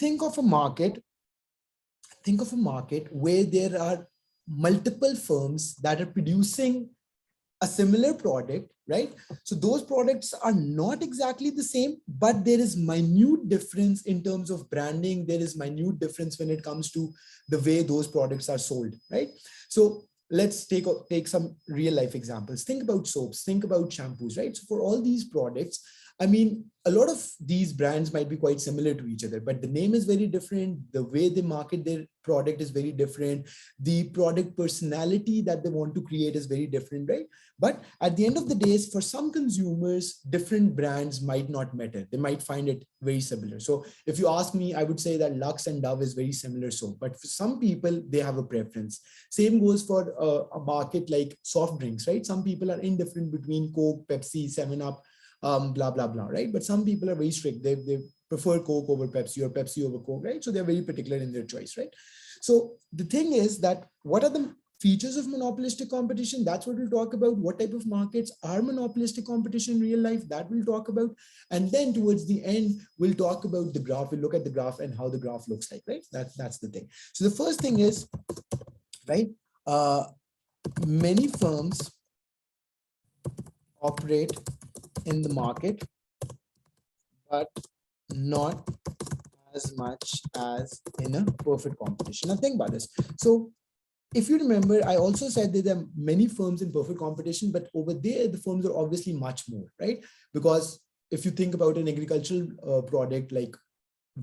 think of a market, where there are multiple firms that are producing a similar product, right? So those products are not exactly the same, but there is minute difference in terms of branding. There is minute difference when it comes to the way those products are sold, right? So let's take some real life examples. Think about soaps, think about shampoos, right? So for all these products, I mean, a lot of these brands might be quite similar to each other, but the name is very different. The way they market their product is very different. The product personality that they want to create is very different, right? But at the end of the day, for some consumers, different brands might not matter. They might find it very similar. So if you ask me, I would say that Lux and Dove is very similar soap, but for some people, they have a preference. Same goes for a market like soft drinks, right? Some people are indifferent between Coke, Pepsi, 7-Up, blah, blah, blah, right? But some people are very strict. They prefer Coke over Pepsi or Pepsi over Coke, right? So they're very particular in their choice, right? So the thing is that what are the features of monopolistic competition? That's what we'll talk about. What type of markets are monopolistic competition in real life? That we'll talk about. And then towards the end, we'll talk about the graph. We'll look at the graph and how the graph looks like, right? That's the thing. So the first thing is, right, many firms operate in the market, but not as much as in a perfect competition. Now think about this. So if you remember, I also said that there are many firms in perfect competition, but over there, the firms are obviously much more, right? Because if you think about an agricultural product like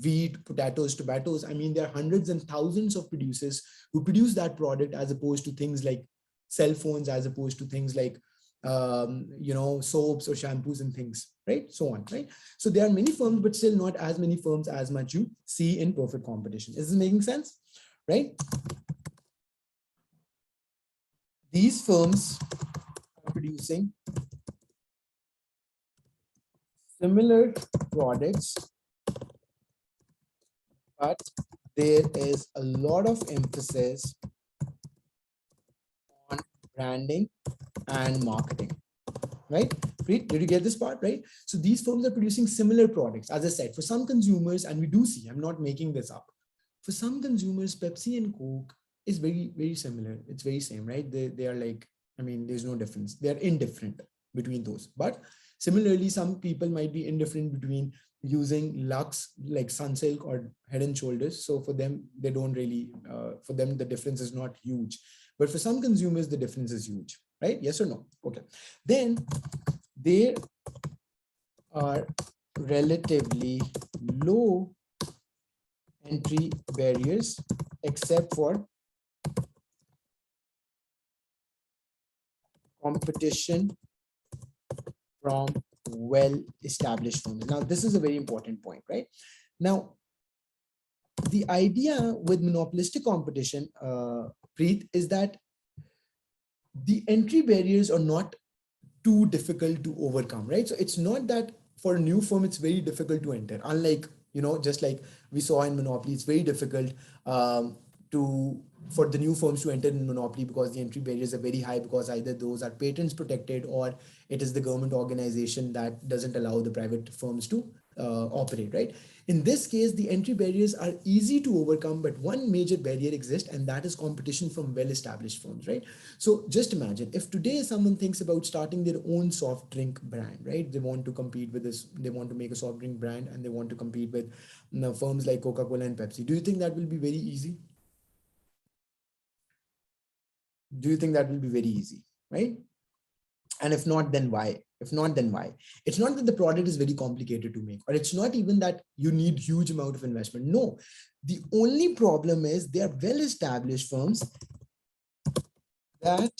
wheat, potatoes, tomatoes, I mean, there are hundreds and thousands of producers who produce that product, as opposed to things like cell phones, as opposed to things like soaps or shampoos and things, right? So on, right? So there are many firms, but still not as many firms as much you see in perfect competition. Is this making sense, right? These firms are producing similar products, but there is a lot of emphasis on branding and marketing, right? Did you get this part, right? So these firms are producing similar products. As I said, for some consumers, and we do see, I'm not making this up, for some consumers, Pepsi and Coke is very, very similar. It's very same, right? They are like, I mean, there's no difference. They're indifferent between those. But similarly, some people might be indifferent between using Lux, like Sunsilk or Head and Shoulders. So for them, they don't really, for them, the difference is not huge. But for some consumers, the difference is huge, right? Yes or no? Okay. Then there are relatively low entry barriers, except for competition from well-established firms. Now, this is a very important point, right? Now, the idea with monopolistic competition, Preet, is that the entry barriers are not too difficult to overcome, right? So it's not that for a new firm, it's very difficult to enter. Unlike, just like we saw in Monopoly, it's very difficult for the new firms to enter in Monopoly, because the entry barriers are very high, because either those are patents protected or it is the government organization that doesn't allow the private firms to operate, right? In this case, the entry barriers are easy to overcome, but one major barrier exists, and that is competition from well-established firms, right? So just imagine if today someone thinks about starting their own soft drink brand, right? They want to compete with this, they want to make a soft drink brand, and they want to compete with firms like Coca-Cola and Pepsi. Do you think that will be very easy? Do you think that will be very easy, right? And if not, then why? If not, then why? It's not that the product is very complicated to make, or it's not even that you need huge amount of investment. No, the only problem is there are well-established firms that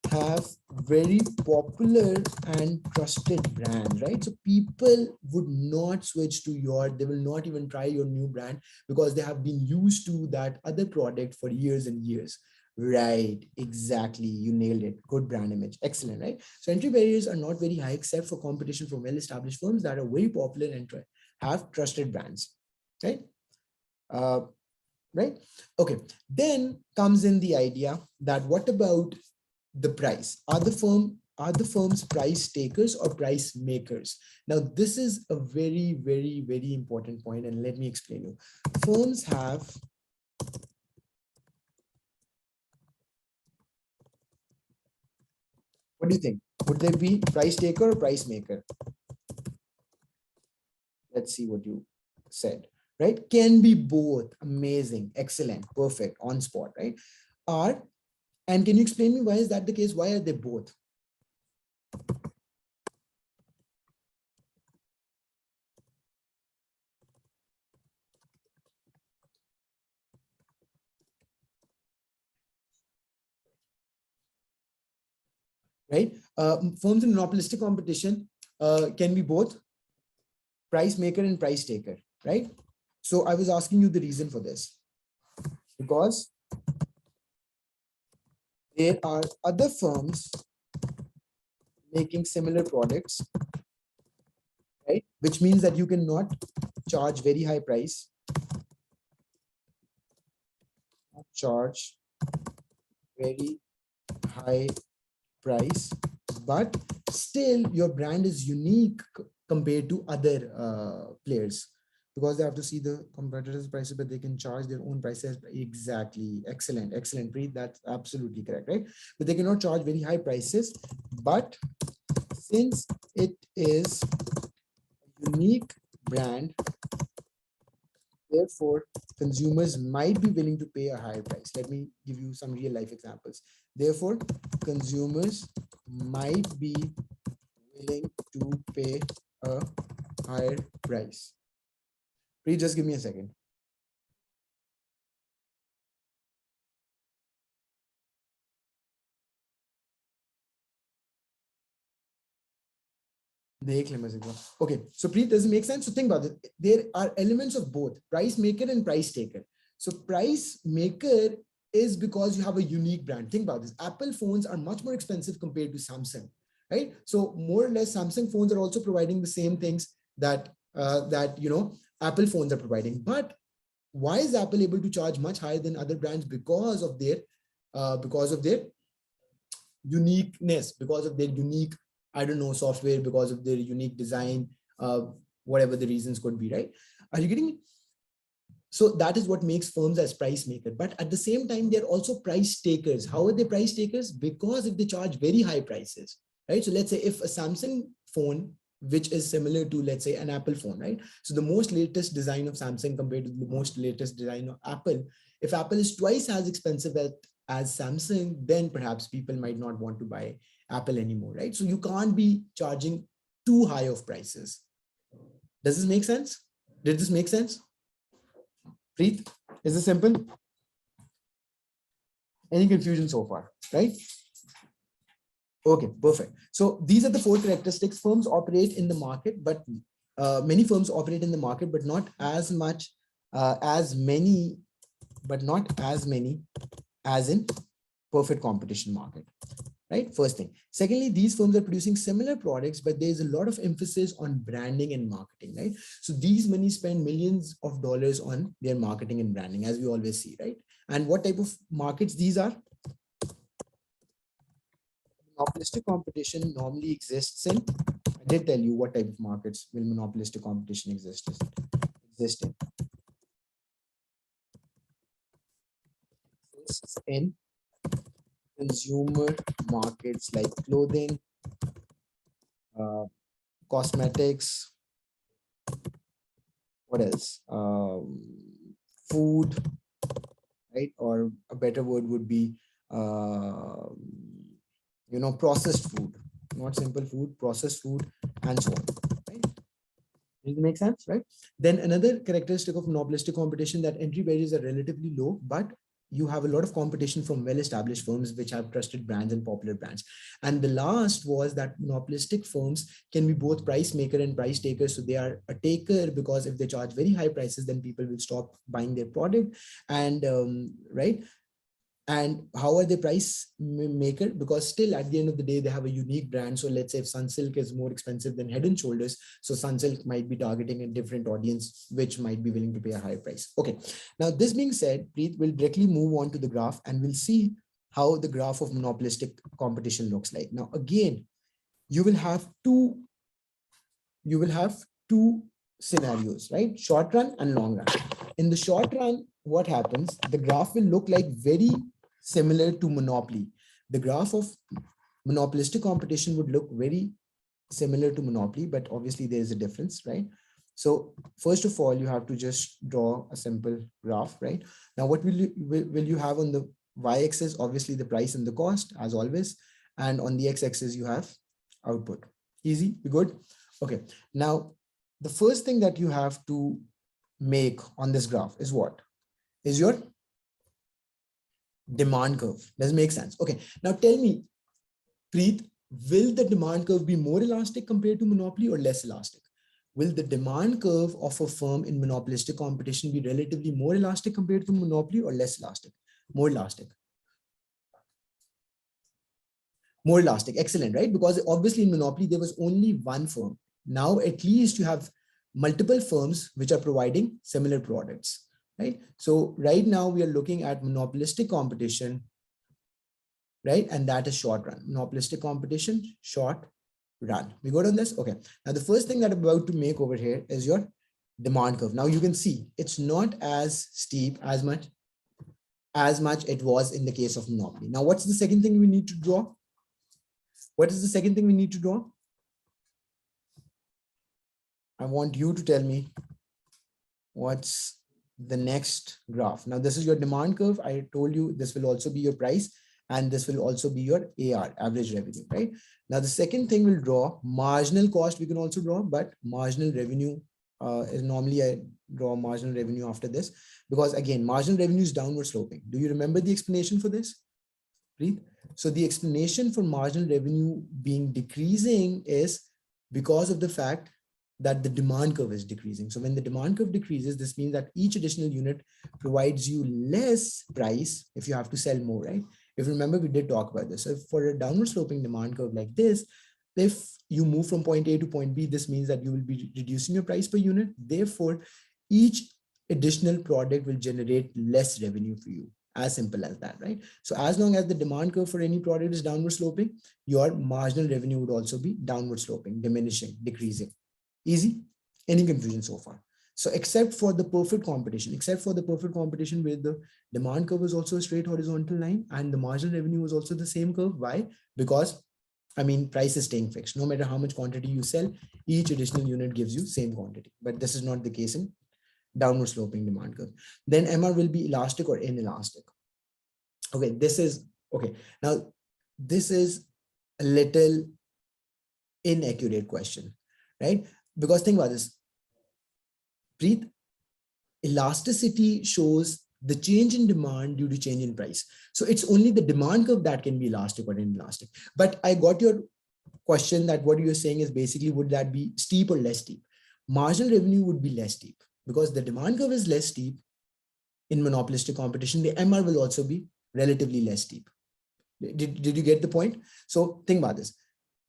have very popular and trusted brands, right? So people would not switch to they will not even try your new brand, because they have been used to that other product for years and years. Right, exactly. You nailed it. Good brand image. Excellent, right? So entry barriers are not very high, except for competition from well-established firms that are very popular and have trusted brands, right? Right? Okay. Then comes in the idea that what about the price? Are the firm are the firms price takers or price makers? Now, this is a very, very, very important point, and let me explain you. Firms have what do you think? Would they be price taker or price maker? Let's see what you said, right? Can be both. Amazing, excellent, perfect, on spot, right? Are, and can you explain me why is that the case? Why are they both? Right? Firms in monopolistic competition can be both price maker and price taker, right? So I was asking you the reason for this, because there are other firms making similar products, right? Which means that you cannot charge very high price, charge very high price, but still your brand is unique compared to other players, because they have to see the competitors' prices, but they can charge their own prices. Exactly. Excellent. Excellent, Preet. That's absolutely correct, right? But they cannot charge very high prices. But since it is a unique brand, therefore, consumers might be willing to pay a higher price. Let me give you some real life examples. Therefore, consumers might be willing to pay a higher price. Please just give me a second. Okay, so Preet, does it make sense? So think about it. There are elements of both price maker and price taker. So price maker is because you have a unique brand. Think about this. Apple phones are much more expensive compared to Samsung, right? So more or less, Samsung phones are also providing the same things that Apple phones are providing. But why is Apple able to charge much higher than other brands? Because of their uniqueness, because of their unique, I don't know, software, because of their unique design, whatever the reasons could be, right? Are you getting it? So that is what makes firms as price maker. But at the same time, they're also price takers. How are they price takers? Because if they charge very high prices, right? So let's say if a Samsung phone, which is similar to, let's say, an Apple phone, right? So the most latest design of Samsung compared to the most latest design of Apple, if Apple is twice as expensive as Samsung, then perhaps people might not want to buy Apple anymore, right? So you can't be charging too high of prices. Does this make sense? Did this make sense? Preet, is this simple? Any confusion so far, right? Okay, perfect. So these are the four characteristics. Firms operate in the market, but many firms operate in the market, but not as much, as many, but not as many as in perfect competition market, right? First thing. Secondly, these firms are producing similar products, but there's a lot of emphasis on branding and marketing, right? So these money spend millions of dollars on their marketing and branding, as we always see, right? And what type of markets these are? Monopolistic competition normally exists in, I did tell you what type of markets will monopolistic competition exist in. Exists in consumer markets like clothing, cosmetics, what else? Food, right? Or a better word would be, processed food, not simple food, processed food, and so on, right? Does it make sense, right? Then another characteristic of monopolistic competition, that entry barriers are relatively low, but you have a lot of competition from well-established firms which have trusted brands and popular brands. And the last was that monopolistic firms can be both price maker and price taker. So they are a taker because if they charge very high prices, then people will stop buying their product. And right. And how are they price maker? Because still at the end of the day, they have a unique brand. So let's say if Sunsilk is more expensive than Head and Shoulders, so Sunsilk might be targeting a different audience, which might be willing to pay a higher price. Okay. Now, this being said, Preet will directly move on to the graph and we'll see how the graph of monopolistic competition looks like. Now, again, you will have two scenarios, right? Short run and long run. In the short run, what happens? The graph will look like very similar to monopoly. The graph of monopolistic competition would look very similar to monopoly, but obviously there is a difference, right? So first of all, you have to just draw a simple graph, right? Now, what will you have on the y-axis? Obviously the price and the cost, as always, and on the x-axis you have output. Easy, you good? Okay. Now, the first thing that you have to make on this graph is what? Is your demand curve. Does it make sense? Okay. Now tell me, Preet, will the demand curve be more elastic compared to monopoly or less elastic? Will the demand curve of a firm in monopolistic competition be relatively more elastic compared to monopoly or less elastic? More elastic. More elastic. Excellent, right? Because obviously in monopoly, there was only one firm. Now, at least you have multiple firms which are providing similar products, right? So right now we are looking at monopolistic competition, right? And that is short run. Monopolistic competition, short run. We got on this? Okay. Now, the first thing that I'm about to make over here is your demand curve. Now you can see it's not as steep as much it was in the case of monopoly. Now, what's the second thing we need to draw? What is the second thing we need to draw? I want you to tell me what's the next graph. Now, this is your demand curve. I told you this will also be your price, and this will also be your AR, average revenue, right? Now, the second thing we'll draw marginal cost. We can also draw, but marginal revenue is normally I draw marginal revenue after this, because again, marginal revenue is downward sloping. Do you remember the explanation for this? Preet? So the explanation for marginal revenue being decreasing is because of the fact that the demand curve is decreasing. So when the demand curve decreases, this means that each additional unit provides you less price if you have to sell more, right? If you remember, we did talk about this. So for a downward sloping demand curve like this, if you move from point A to point B, this means that you will be reducing your price per unit. Therefore, each additional product will generate less revenue for you. As simple as that, right? So as long as the demand curve for any product is downward sloping, your marginal revenue would also be downward sloping, diminishing, decreasing. Easy? Any confusion so far? So except for the perfect competition where the demand curve is also a straight horizontal line and the marginal revenue is also the same curve. Why? Because I mean, price is staying fixed. No matter how much quantity you sell, each additional unit gives you same quantity. But this is not the case in downward sloping demand curve. Then MR will be elastic or inelastic. Okay, this is okay. Now, this is a little inaccurate question, right? Because think about this. Preet, elasticity shows the change in demand due to change in price. So it's only the demand curve that can be elastic or inelastic. But I got your question that what you're saying is basically, would that be steep or less steep? Marginal revenue would be less steep because the demand curve is less steep in monopolistic competition. The MR will also be relatively less steep. Did you get the point? So think about this.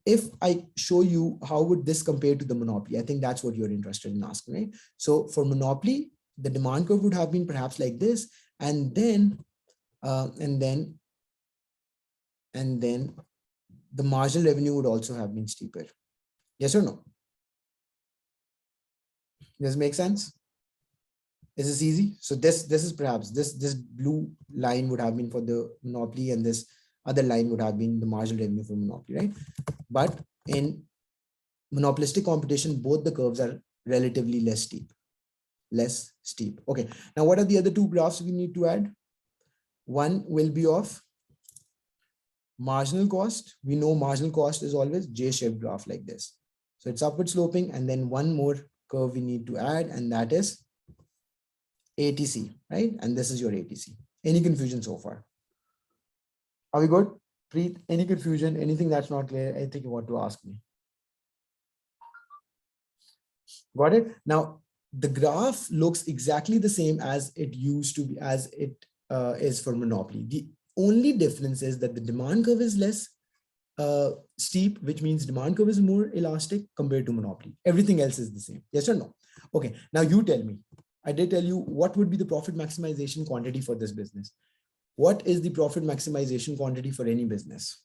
If I show you how would this compare to the monopoly, I think that's what you're interested in asking, right? So for monopoly, the demand curve would have been perhaps like this, and then the marginal revenue would also have been steeper. Yes or no? Does it make sense? Is this easy? So this is perhaps this blue line would have been for the monopoly, and this other line would have been the marginal revenue for monopoly, right? But in monopolistic competition, both the curves are relatively less steep. Okay. Now, what are the other two graphs we need to add? One will be of marginal cost. We know marginal cost is always J-shaped graph like this. So it's upward sloping, and then one more curve we need to add, and that is ATC, right? And this is your ATC. Any confusion so far? Are we good? Preet, any confusion, anything that's not clear, I think you want to ask me. Got it? Now, the graph looks exactly the same as it used to be, as it is for monopoly. The only difference is that the demand curve is less steep, which means demand curve is more elastic compared to monopoly. Everything else is the same. Yes or no? Okay. Now you tell me. I did tell you what would be the profit maximization quantity for this business. What is the profit maximization quantity for any business?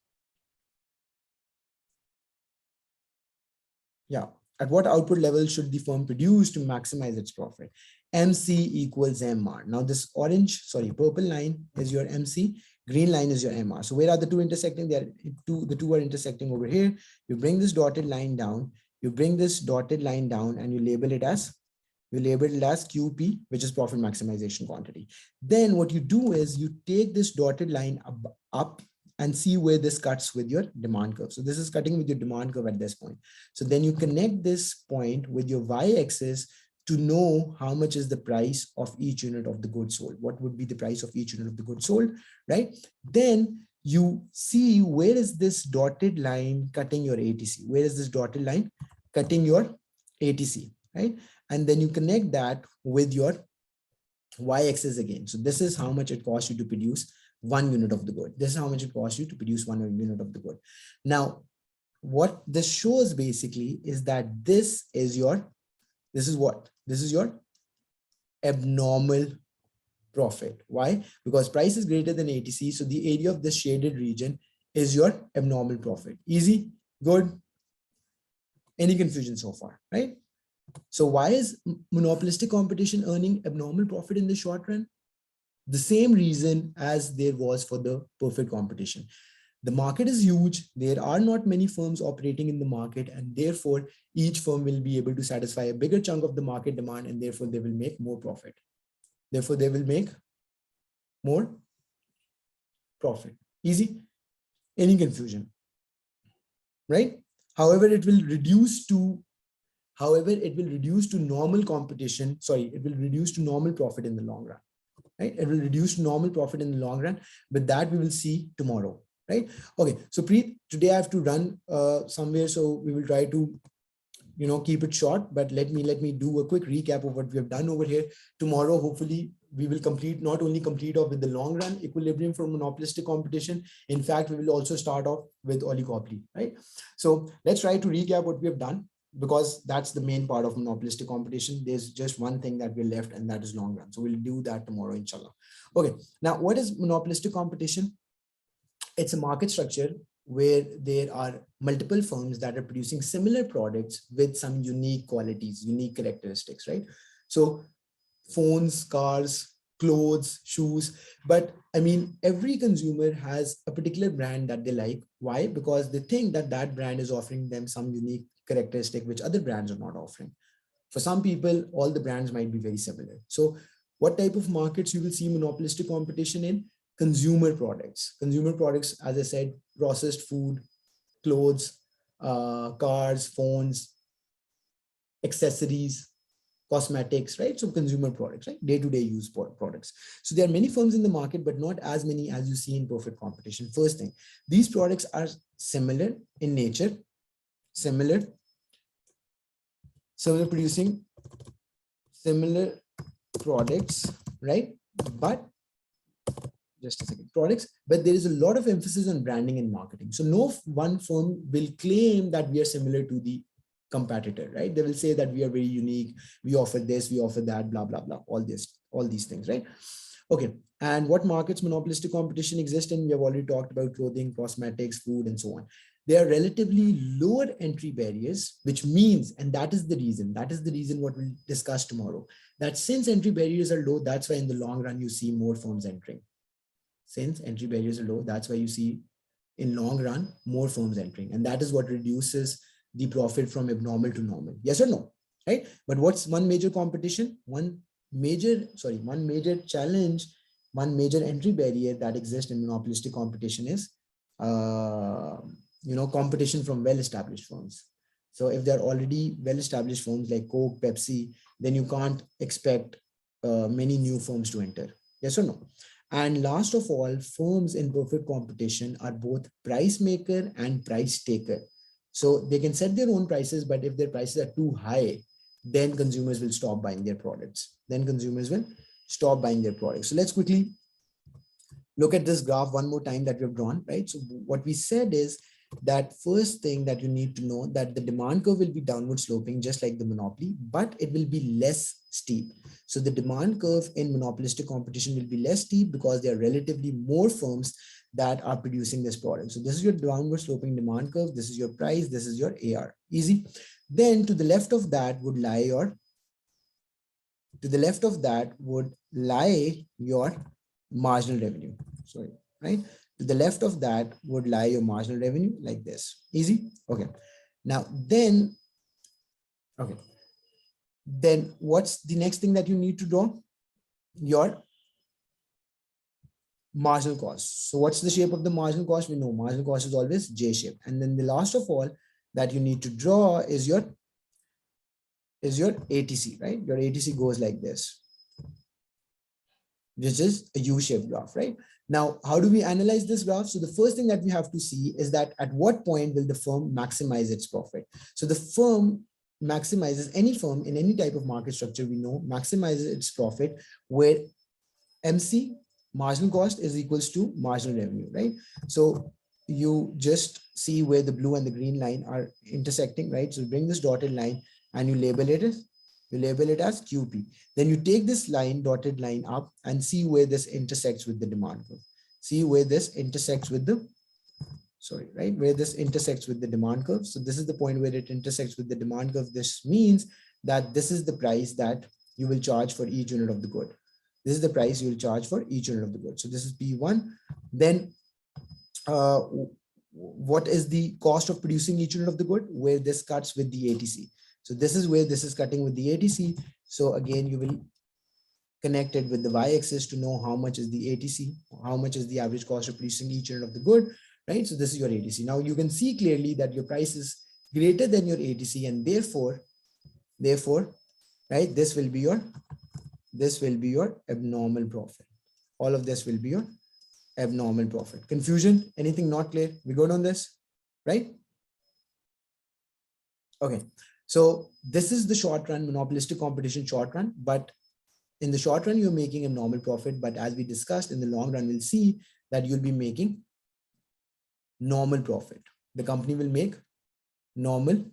Yeah. At what output level should the firm produce to maximize its profit? MC equals MR. Now this purple line is your MC, green line is your MR. So where are the two intersecting? The two are intersecting over here. You bring this dotted line down, and you label it as QP, which is profit maximization quantity. Then what you do is you take this dotted line up and see where this cuts with your demand curve. So this is cutting with your demand curve at this point. So then you connect this point with your y-axis to know how much is the price of each unit of the goods sold. What would be the price of each unit of the goods sold, right? Then you see where is this dotted line cutting your ATC? Where is this dotted line cutting your ATC, right? And then you connect that with your y-axis again. So this is how much it costs you to produce 1 unit of the good. This is how much it costs you to produce 1 unit of the good. Now, what this shows basically is that this is your abnormal profit. Why? Because price is greater than ATC. So the area of this shaded region is your abnormal profit. Easy, good. Any confusion so far, right? So why is monopolistic competition earning abnormal profit in the short run? The same reason as there was for the perfect competition. The market is huge. There are not many firms operating in the market, and therefore each firm will be able to satisfy a bigger chunk of the market demand, and therefore they will make more profit. Therefore they will make more profit. Easy? Any confusion? Right? However, it will reduce to normal competition. Sorry, it will reduce to normal profit in the long run. Right? It will reduce to normal profit in the long run, but that we will see tomorrow, right? Okay, so Preet, today I have to run somewhere, so we will try to, keep it short, but let me do a quick recap of what we have done over here. Tomorrow, hopefully, we will not only complete off with the long run equilibrium for monopolistic competition. In fact, we will also start off with oligopoly, right? So let's try to recap what we have done, because that's the main part of monopolistic competition. There's just one thing that we're left, and that is long run. So we'll do that tomorrow, inshallah. Okay, now what is monopolistic competition? It's a market structure where there are multiple firms that are producing similar products with some unique qualities, unique characteristics, right? So phones, cars, clothes, shoes. But I mean, every consumer has a particular brand that they like. Why? Because they think that that brand is offering them some unique characteristic which other brands are not offering. For some people, all the brands might be very similar. So what type of markets you will see monopolistic competition in? Consumer products. Consumer products, as I said, processed food, clothes, cars, phones, accessories, cosmetics, right? So consumer products, right? Day-to-day use products. So there are many firms in the market, but not as many as you see in perfect competition. First thing, these products are similar in nature, similar producing similar products, right? But just a second, products, but there is a lot of emphasis on branding and marketing. So no one firm will claim that we are similar to the competitor, right? They will say that we are very unique, we offer this, we offer that, blah, blah, blah, all these things, right? Okay, and what markets monopolistic competition exists in? We have already talked about clothing, cosmetics, food, and so on. There are relatively lower entry barriers, which means, and that is the reason what we'll discuss tomorrow, that since entry barriers are low, that's why in the long run, you see more firms entering. Since entry barriers are low, that's why you see in long run, more firms entering. And that is what reduces the profit from abnormal to normal. Yes or no, right? But what's one major competition? One major challenge, one major entry barrier that exists in monopolistic competition is, competition from well-established firms. So if they're already well-established firms like Coke, Pepsi, then you can't expect many new firms to enter. Yes or no? And last of all, firms in perfect competition are both price maker and price taker. So they can set their own prices, but if their prices are too high, then consumers will stop buying their products. So let's quickly look at this graph one more time that we've drawn, right? So what we said is that first thing that you need to know, that the demand curve will be downward sloping just like the monopoly, but it will be less steep. So the demand curve in monopolistic competition will be less steep because there are relatively more firms that are producing this product. So this is your downward sloping demand curve. This is your price. This is your AR. Easy. Then to the left of that would lie your marginal revenue. Sorry, right? To the left of that would lie your marginal revenue like this. Easy. Okay. Now then, okay. Then what's the next thing that you need to draw? Your marginal cost. So what's the shape of the marginal cost? We know marginal cost is always J shape. And then the last of all that you need to draw is your ATC, right? Your ATC goes like this, which is a U-shaped graph, right? Now, how do we analyze this graph? So the first thing that we have to see is that at what point will the firm maximize its profit? So the firm maximizes, any firm in any type of market structure, we know, maximizes its profit where MC, marginal cost, is equals to marginal revenue, right? So you just see where the blue and the green line are intersecting, right? So bring this dotted line and you label it as QP. Then you take this line, dotted line up, and see where this intersects with the demand curve. See where this intersects with the, where this intersects with the demand curve. So this is the point where it intersects with the demand curve. This means that this is the price that you will charge for each unit of the good. This is the price you will charge for each unit of the good. So this is P1. Then what is the cost of producing each unit of the good? Where this cuts with the ATC. So this is where this is cutting with the ATC. So again, you will connect it with the y-axis to know how much is the ATC, how much is the average cost of producing each unit of the good, right? So this is your ATC. Now you can see clearly that your price is greater than your ATC, and therefore, right, this will be your abnormal profit. All of this will be your abnormal profit. Confusion? Anything not clear? We good on this, right? Okay. So this is the short run, monopolistic competition short run, but in the short run, you're making a normal profit. But as we discussed, in the long run, we'll see that you'll be making normal profit. The company will make normal,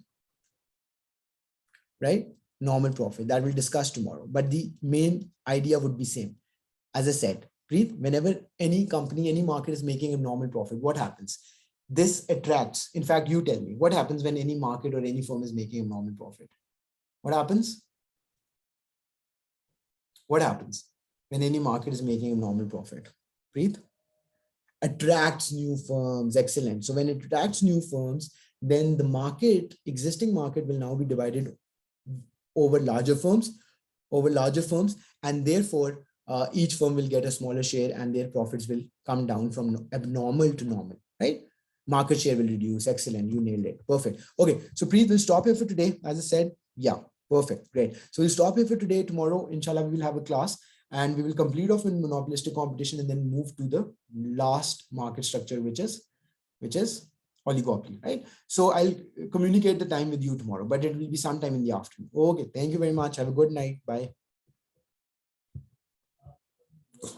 right? Normal profit that we'll discuss tomorrow. But the main idea would be same. As I said, Preet, whenever any company, any market is making a normal profit, what happens? This attracts, in fact, you tell me, what happens when any market or any firm is making a normal profit? What happens? What happens when any market is making a normal profit? Preet? Attracts new firms. Excellent. So when it attracts new firms, then the market, existing market, will now be divided over larger firms, and therefore each firm will get a smaller share and their profits will come down from abnormal to normal, right? Market share will reduce. Excellent. You nailed it. Perfect. Okay. So Preet, we'll stop here for today. As I said, yeah, perfect. Great. So we'll stop here for today. Tomorrow, inshallah, we will have a class and we will complete off in monopolistic competition and then move to the last market structure, which is oligopoly, right? So I'll communicate the time with you tomorrow, but it will be sometime in the afternoon. Okay. Thank you very much. Have a good night. Bye. So